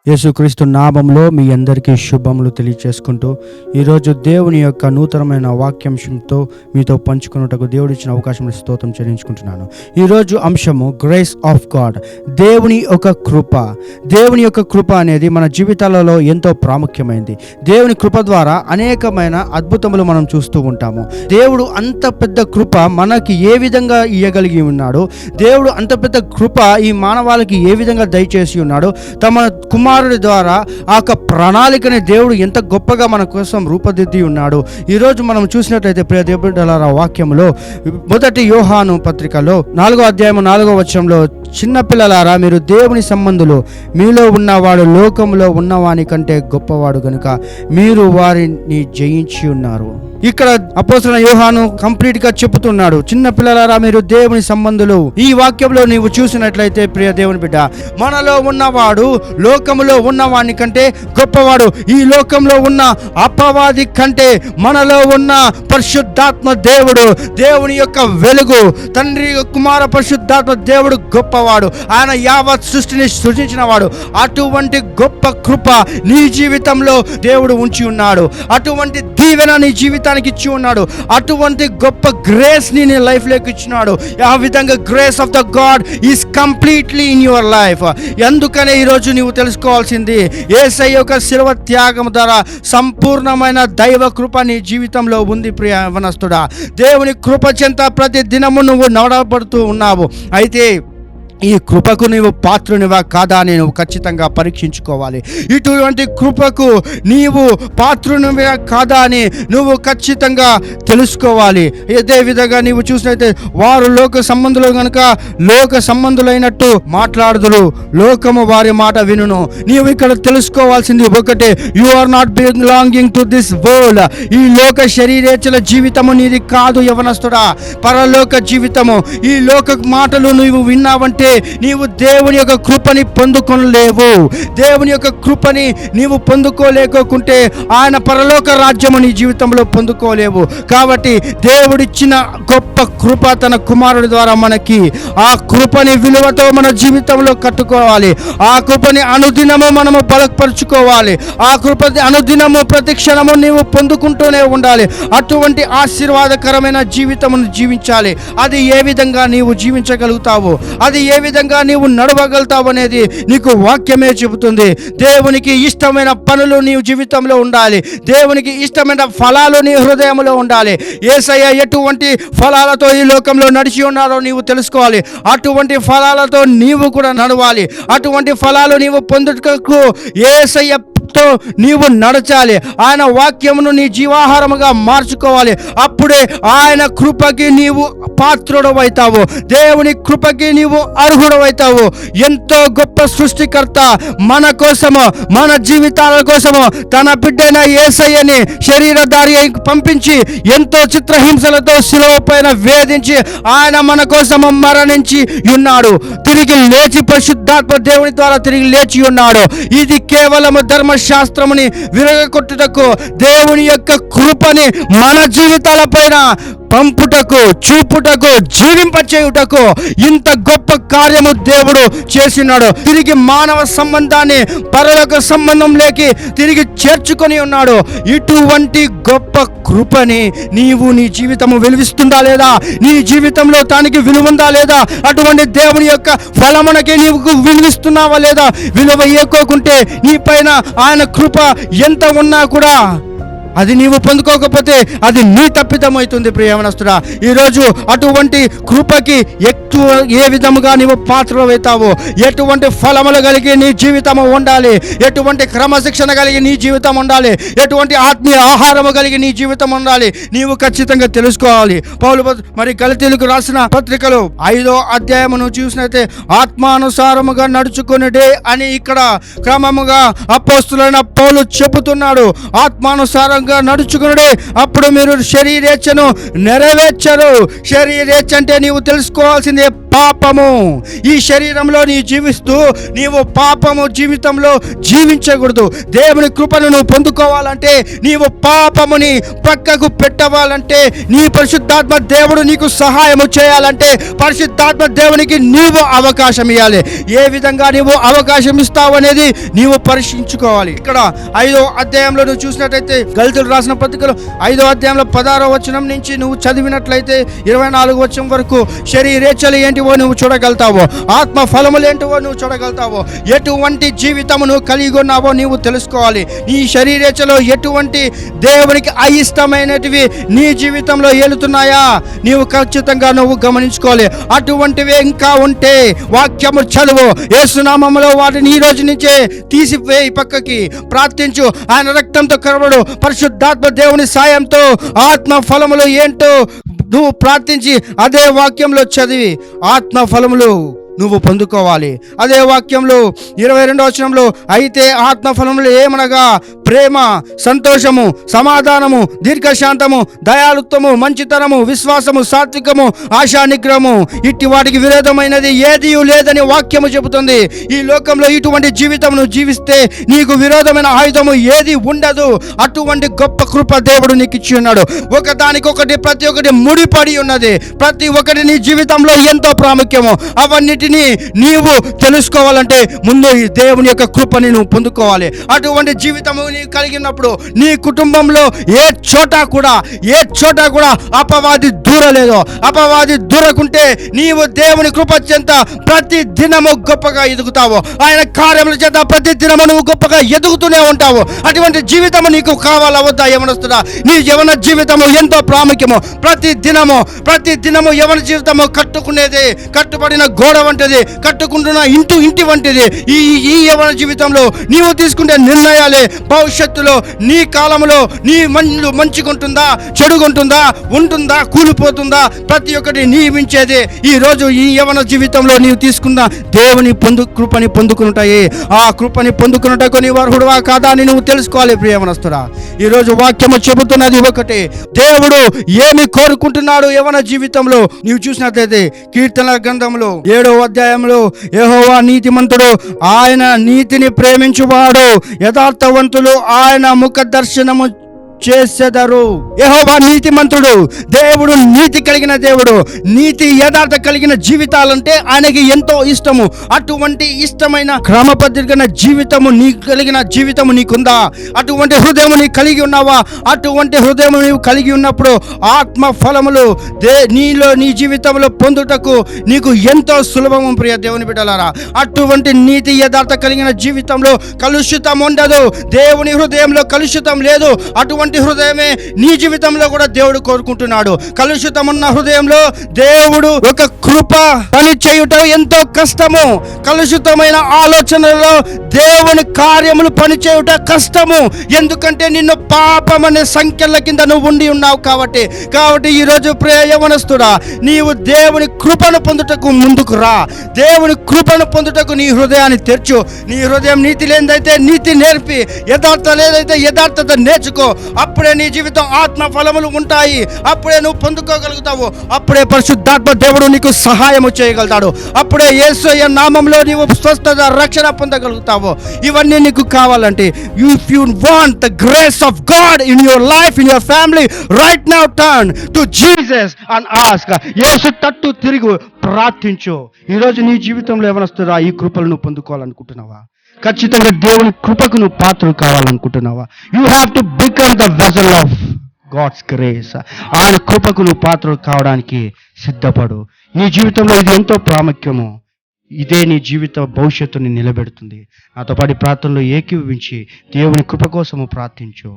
యేసుక్రీస్తు నామములో మీ అందరికీ శుభములు తెలియచేసుకుంటూ ఈరోజు దేవుని యొక్క నూతనమైన వాక్యాంశంతో మీతో పంచుకున్నటకు దేవుడు ఇచ్చిన అవకాశం స్తోత్రం చెల్లించుకుంటున్నాను. ఈరోజు అంశము గ్రేస్ ఆఫ్ గాడ్, దేవుని యొక్క కృప. దేవుని యొక్క కృప అనేది మన జీవితాలలో ఎంతో ప్రాముఖ్యమైనది. దేవుని కృప ద్వారా అనేకమైన అద్భుతములు మనం చూస్తూ ఉంటాము. దేవుడు అంత పెద్ద కృప మనకి ఏ విధంగా ఇయ్యగలిగి ఉన్నాడో, దేవుడు అంత పెద్ద కృప ఈ మానవాళికి ఏ విధంగా దయచేసి ఉన్నాడో, తమ కుమారుడి ద్వారా ఆ యొక్క ప్రణాళికని దేవుడు ఎంత గొప్పగా మన కోసం రూపదిద్ది ఉన్నాడు. ఈరోజు మనం చూసినట్లయితే ప్రియ దేవుడారా వాక్యంలో మొదటి యోహాను పత్రికలో 4వ అధ్యాయం 4వ వచనంలో, చిన్నపిల్లలారా మీరు దేవుని సంబంధులు, మీలో ఉన్నవాడు లోకంలో ఉన్నవాని కంటే గొప్పవాడు గనుక మీరు వారిని జయించి ఉన్నారు. ఇక్కడ అపోస్తలుడైన యోహాను కంప్లీట్ గా చెబుతున్నాడు, చిన్న పిల్లలారా మీరు దేవుని సంబంధులు. ఈ వాక్యంలో నీవు చూసినట్లయితే ప్రియ దేవుని బిడ్డ, మనలో ఉన్నవాడు లోకంలో ఉన్నవాని కంటే గొప్పవాడు. ఈ లోకంలో ఉన్న అపవాది కంటే మనలో ఉన్న పరిశుద్ధాత్మ దేవుడు, దేవుని యొక్క వెలుగు, తండ్రి కుమార పరిశుద్ధాత్మ దేవుడు గొప్పవాడు. ఆయన యావత్ సృష్టిని సృజించిన వాడు. అటువంటి గొప్ప కృప నీ జీవితంలో దేవుడు ఉంచి ఉన్నాడు. అటువంటి దీవెన నీ జీవితానికి ఇచ్చి ఉన్నాడు. అటువంటి గొప్ప గ్రేస్ ని నీ లైఫ్ లోకి ఇచ్చినాడు. ఆ విధంగా grace of the God is completely in your life. అందుకనే ఈరోజు నీవు తెలుసుకోవాల్సింది, యేసయ్య యొక్క శిలువ త్యాగం ద్వారా సంపూర్ణమైన దైవ కృప నీ జీవితంలో ఉంది. ప్రియ యవనస్తుడా, దేవుని కృప చెంత ప్రతి దినము నువ్వు నడవబడుతూ ఉన్నావు. అయితే ఈ కృపకు నీవు పాత్రునివా కాదా అని నువ్వు ఖచ్చితంగా పరీక్షించుకోవాలి. ఇటువంటి కృపకు నీవు పాత్రునివా కాదా అని నువ్వు ఖచ్చితంగా తెలుసుకోవాలి. అదే విధంగా నీవు చూసినైతే వారు లోక సంబంధులు కనుక లోక సంబంధులైనట్టు మాట్లాడుదురు, లోకము వారి మాట వినును. నీవు ఇక్కడ తెలుసుకోవాల్సింది ఒకటే, you are not belonging to this world. ఈ లోక శరీరేచ్ఛల జీవితము నీది కాదు యవనస్తుడా. పరలోక జీవితము. ఈ లోక మాటలు నీవు విన్నావంటే నీవు దేవుని యొక్క కృపని పొందుకోలేవు. దేవుని యొక్క కృపని నీవు పొందుకోలేకుంటే ఆయన పరలోక రాజ్యము నీ జీవితంలో పొందుకోలేవు. కాబట్టి దేవుడిచ్చిన గొప్ప కృప తన కుమారుడి ద్వారా మనకి, ఆ కృపని విలువతో మన జీవితంలో కట్టుకోవాలి. ఆ కృపని అనుదినము మనము బలపరుచుకోవాలి. ఆ కృపని అనుదినము ప్రతి క్షణము నీవు పొందుకుంటూనే ఉండాలి. అటువంటి ఆశీర్వాదకరమైన జీవితమును జీవించాలి. అది ఏ విధంగా నీవు జీవించగలుగుతావు, అది ఏ విధంగా నీవు నడవగలుగుతావు అనేది నీకు వాక్యమే చెబుతుంది. దేవునికి ఇష్టమైన పనులు నీ జీవితంలో ఉండాలి. దేవునికి ఇష్టమైన ఫలాలు నీ హృదయంలో ఉండాలి. యేసయ్య ఎటువంటి ఫలాలతో ఈ లోకంలో నడిచి ఉన్నారో నీవు తెలుసుకోవాలి. అటువంటి ఫలాలతో నీవు కూడా నడవాలి. అటువంటి ఫలాలు నీవు పొందుటకు యేసయ్య నీవు నడచాలి. ఆయన వాక్యమును నీ జీవాహారముగా మార్చుకోవాలి. అప్పుడే ఆయన కృపకి నీవు పాత్రుడవైతావు. దేవుని కృపకి నీవు అర్హుడవైతావు. ఎంతో గొప్ప సృష్టికర్త మన కోసము, మన జీవితాల కోసము తన బిడ్డైన యేసయ్యని శరీరధారి పంపించి ఎంతో చిత్రహింసలతో శిలువ పైన వేధించి ఆయన మన కోసము మరణించి ఉన్నాడు. తిరిగి లేచి పరిశుద్ధాత్మ దేవుని ద్వారా తిరిగి లేచి ఉన్నాడు. ఇది కేవలము ధర్మశాస్త్రముని విరగొట్టుటకు, దేవుని యొక్క కృపని మన జీవితాల పైన పంపుటకు, చూపుటకు, జీవింపచేయుటకు ఇంత గొప్ప కార్యము దేవుడు చేసినాడు. తిరిగి మానవ సంబంధాన్ని పరలోక సంబంధంలోకి తిరిగి చేర్చుకొని ఉన్నాడు. ఇటువంటి గొప్ప కృపని నీవు నీ జీవితము వెలువిస్తుందా లేదా, నీ జీవితంలో దానికి విలువందా లేదా, అటువంటి దేవుని యొక్క ఫలమునకి నీవు విలువిస్తున్నావా లేదా, విలువ ఇవ్వకుంటే నీ పైన ఆయన కృప ఎంత ఉన్నా కూడా అది నీవు పొందుకోకపోతే అది నీ తప్పిదం అవుతుంది. ప్రియమనస్తుడా, ఈరోజు అటువంటి కృపకి ఎక్కువ ఏ విధముగా నీవు పాత్రలవుతావో, ఎటువంటి ఫలములు కలిగి నీ జీవితం ఉండాలి, ఎటువంటి క్రమశిక్షణ కలిగి నీ జీవితం ఉండాలి, ఎటువంటి ఆత్మీయ ఆహారము కలిగి నీ జీవితం ఉండాలి, నీవు ఖచ్చితంగా తెలుసుకోవాలి. పౌలు మరి గలతీయులకు రాసిన పత్రికలో 5వ అధ్యాయమును చూసినైతే ఆత్మానుసారముగా నడుచుకునేడే అని ఇక్కడ క్రమముగా అపోస్తలుడైన పౌలు చెబుతున్నాడు. ఆత్మానుసారం నడుచుకునుడే, అప్పుడు మీరు శరీరేచ్ఛను నెరవేర్చరు. శరీరేచ్ఛ అంటే నీవు తెలుసుకోవాల్సింది పాపము. ఈ శరీరంలో నీ జీవిస్తూ నీవు పాపము జీవితంలో జీవించకూడదు. దేవుని కృపను నువ్వు పొందుకోవాలంటే, నీవు పాపముని పక్కకు పెట్టవాలంటే, నీ పరిశుద్ధాత్మ దేవుడు నీకు సహాయము చేయాలంటే, పరిశుద్ధాత్మ దేవునికి నీవు అవకాశం ఇవ్వాలి. ఏ విధంగా నీవు అవకాశం ఇస్తావు అనేది నీవు పరీక్షించుకోవాలి. ఇక్కడ 5వ అధ్యాయంలో నువ్వు చూసినట్లయితే, గళితులు రాసిన పత్రికలో 5వ అధ్యాయంలో 16వ వచనం నుంచి నువ్వు చదివినట్లయితే 24వ వచనం వరకు శరీరేచ్ఛలు ఏంటివో నువ్వు చూడగలుగుతావో, ఆత్మ ఫలములు ఏంటివో నువ్వు చూడగలుగుతావో, ఎటువంటి జీవితము నువ్వు కలిగి ఉన్నావో నీవు తెలుసుకోవాలి. నీ శరీరేచ్ఛలో ఎటువంటి దేవునికి అయిష్టమైనటివి నీ జీవితంలో ఏలుతున్నాయా నీవు ఖచ్చితంగా నువ్వు గమనించుకోవాలి. అటువంటివి ఇంకా ఉంటే వాక్యము చదువు, యేసు నామములో వాటిని ఈ రోజు నుంచే తీసివేయి, పక్కకి ప్రార్థించు. ఆయన రక్తంతో కరవడు పరిశుద్ధాత్మ దేవుని సాయంతో ఆత్మ ఫలములు ఏంటో నువ్వు ప్రార్థించి అదే వాక్యంలో చదివి ఆత్మ ఫలములు నువ్వు పొందుకోవాలి. అదే వాక్యంలో 22వ వచనంలో, అయితే ఆత్మఫలములు ఏమనగా ప్రేమ, సంతోషము, సమాధానము, దీర్ఘశాంతము, దయాళుత్వము, మంచితనము, విశ్వాసము, సాత్వికము, ఆశా నిగ్రహము, ఇట్టి వాటికి విరోధమైనది ఏదీ లేదని వాక్యము చెబుతుంది. ఈ లోకంలో ఇటువంటి జీవితమును జీవిస్తే నీకు విరోధమైన ఆయుధము ఏది ఉండదు. అటువంటి గొప్ప కృప దేవుడు నీకు ఇచ్చి ఉన్నాడు. ఒకదానికొకటి ప్రతి ఒక్కటి ముడిపడి ఉన్నది. ప్రతి ఒక్కటి నీ జీవితంలో ఎంతో ప్రాముఖ్యము. అవన్నిటిని నీవు తెలుసుకోవాలంటే ముందు ఈ దేవుని యొక్క కృపని నువ్వు పొందుకోవాలి. అటువంటి జీవితము నీవు కలిగినప్పుడు నీ కుటుంబంలో ఏ చోట కూడా అపవాది దూరలేదు. అపవాది దూరకుంటే నీవు దేవుని కృప చెంత ప్రతి దినము గొప్పగా ఎదుగుతావు. ఆయన కార్యముల చేత ప్రతి దినము నువ్వు గొప్పగా ఎదుగుతూనే ఉంటావు. అటువంటి జీవితము నీకు కావాలా వద్దా యవనస్తుడా? నీ యవన జీవితము ఎంతో ప్రాముఖ్యము. ప్రతి దినము యవన జీవితము కట్టుబడిన గోడ వంటిది, కట్టుకుంటున్న ఇంటి వంటిది. ఈ యవన జీవితంలో నీవు తీసుకునే నిర్ణయాలే భవిష్యత్తులో నీ కాలంలో నీ మంచిగుంటుందా, చెడుగుంటుందా, ఉంటుందా, కూలిపోతుందా, ప్రతి ఒక్కటి నియమించేది. ఈ రోజు ఈ యవన జీవితంలో నీవు తీసుకున్న దేవుని కృపని పొందుకునుంటాయి. ఆ కృపని పొందుకున్నటకు నీవు అర్హుడువా కాదా అని నువ్వు తెలుసుకోవాలి. ప్రియవనస్తుడా, ఈ రోజు వాక్యము చెబుతున్నది ఒకటి. దేవుడు ఏమి కోరుకుంటున్నాడు యవన జీవితంలో నీవు చూసినట్లయితే, కీర్తనల గ్రంథంలో 7వ అధ్యాయంలో, యెహోవా నీతిమంతుడు, ఆయన నీతిని ప్రేమించువాడు, యథార్థవంతులు ఆయన ముఖ దర్శనము చేసెదరు. యెహోవా నీతిమంతుడు, దేవుడు నీతి కలిగిన దేవుడు. నీతి యథార్థ కలిగిన జీవితాలంటే ఆయనకి ఎంతో ఇష్టము. అటువంటి ఇష్టమైన క్రమపద్ధతిన జీవితము కలిగిన జీవితము నీకుందా? అటువంటి హృదయము నీ కలిగి ఉన్నావా? అటువంటి హృదయము నీవు కలిగి ఉన్నప్పుడు ఆత్మ ఫలములు నీలో నీ జీవితంలో పొందుటకు నీకు ఎంతో సులభము. ప్రియ దేవుని బిడ్డలారా, అటువంటి నీతి యథార్థ కలిగిన జీవితంలో కలుషితం ఉండదు. దేవుని హృదయంలో కలుషితం లేదు. అటువంటి హృదయమే నీ జీవితంలో కూడా దేవుడు కోరుకుంటున్నాడు. కలుషితం ఉన్న హృదయంలో దేవుడు ఒక కృప పని చేయుట ఎంతో కష్టము. కలుషితమైన ఆలోచనలో దేవుని కార్యములు పని చేయుట కష్టము. ఎందుకంటే నిన్ను పాపం అనే సంఖ్యల కింద నువ్వు ఉండి ఉన్నావు కాబట్టి ఈరోజు ప్రియ యవనస్తుడా, నీవు దేవుని కృపను పొందుటకు ముందుకు రా. దేవుని కృపను పొందుటకు నీ హృదయాన్ని తెరచు. నీ హృదయం నీతి లేదైతే నీతి నేర్పి, యథార్థ లేదైతే యథార్థత నేర్చుకో. అప్పుడే నీ జీవితం ఆత్మ ఫలములు ఉంటాయి. అప్పుడే నువ్వు పొందుకోగలుగుతావు. అప్పుడే పరిశుద్ధాత్మ దేవుడు నీకు సహాయము చేయగలుగుతాడు. అప్పుడే యేసయ్య నామములో నీవు స్వస్థత, రక్షణ పొందగలుగుతావు. ఇవన్నీ నీకు కావాలంటే, if you want the grace of God in your life, in your family, right now turn to Jesus and ask. యేసు తట్టు తిరిగి ప్రార్థించు. ఈరోజు నీ జీవితంలో ఏమనొస్తుందా? ఈ కృపలు నువ్వు పొందుకోవాలనుకుంటున్నావా? ఖచ్చితంగా దేవుని కృపకు నువ్వు పాత్రలు కావాలనుకుంటున్నావా? You have to become the vessel of God's grace. ఆయన కృపకు నువ్వు పాత్రలు కావడానికి సిద్ధపడు. నీ జీవితంలో ఇది ఎంతో ప్రాముఖ్యము. ఇదే నీ జీవిత భవిష్యత్తుని నిలబెడుతుంది. నాతో పాటు ప్రార్థనలో ఏకీభవించి దేవుని కృప కోసము ప్రార్థించు.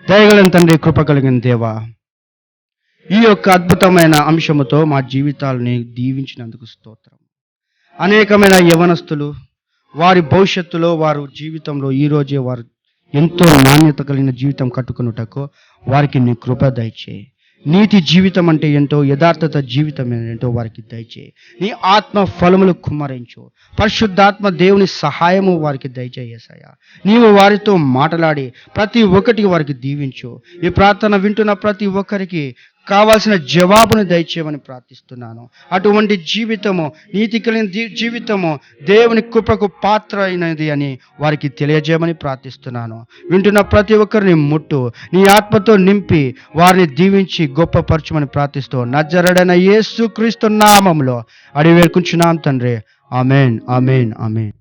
దయగలిగిన తండ్రి, కృప కలిగిన దేవా, ఈ యొక్క అద్భుతమైన అంశముతో మా జీవితాలని దీవించినందుకు స్తోత్రం. అనేకమైన యవనస్తులు వారి భవిష్యత్తులో, వారి జీవితంలో ఈరోజే వారు ఎంతో నాణ్యత కలిగిన జీవితం కట్టుకున్నటకు వారికి నీ కృప దయచేయి. నీతి జీవితం అంటే ఏంటో, యథార్థత జీవితం ఏంటో వారికి దయచేయి. నీ ఆత్మ ఫలములు కుమ్మరించు. పరిశుద్ధాత్మ దేవుని సహాయము వారికి దయచేయసాయా. నీవు వారితో మాట్లాడి ప్రతి ఒక్కటికి వారికి దీవించు. ఈ ప్రార్థన వింటున్న ప్రతి ఒక్కరికి కావాల్సిన జవాబును దయచేయమని ప్రార్థిస్తున్నాను. అటువంటి జీవితము, నీతి కలిగిన జీవితము దేవుని కృపకు పాత్ర అయినది అని వారికి తెలియజేయమని ప్రార్థిస్తున్నాను. వింటున్న ప్రతి ఒక్కరిని ముట్టు, నీ ఆత్మతో నింపి వారిని దీవించి గొప్పపరచమని ప్రార్థిస్తూ నజరేయుడైన యేసు క్రీస్తు నామములో అడిగి వేడుకుంటున్నాం తండ్రి. ఆమేన్, ఆమేన్, ఆమేన్.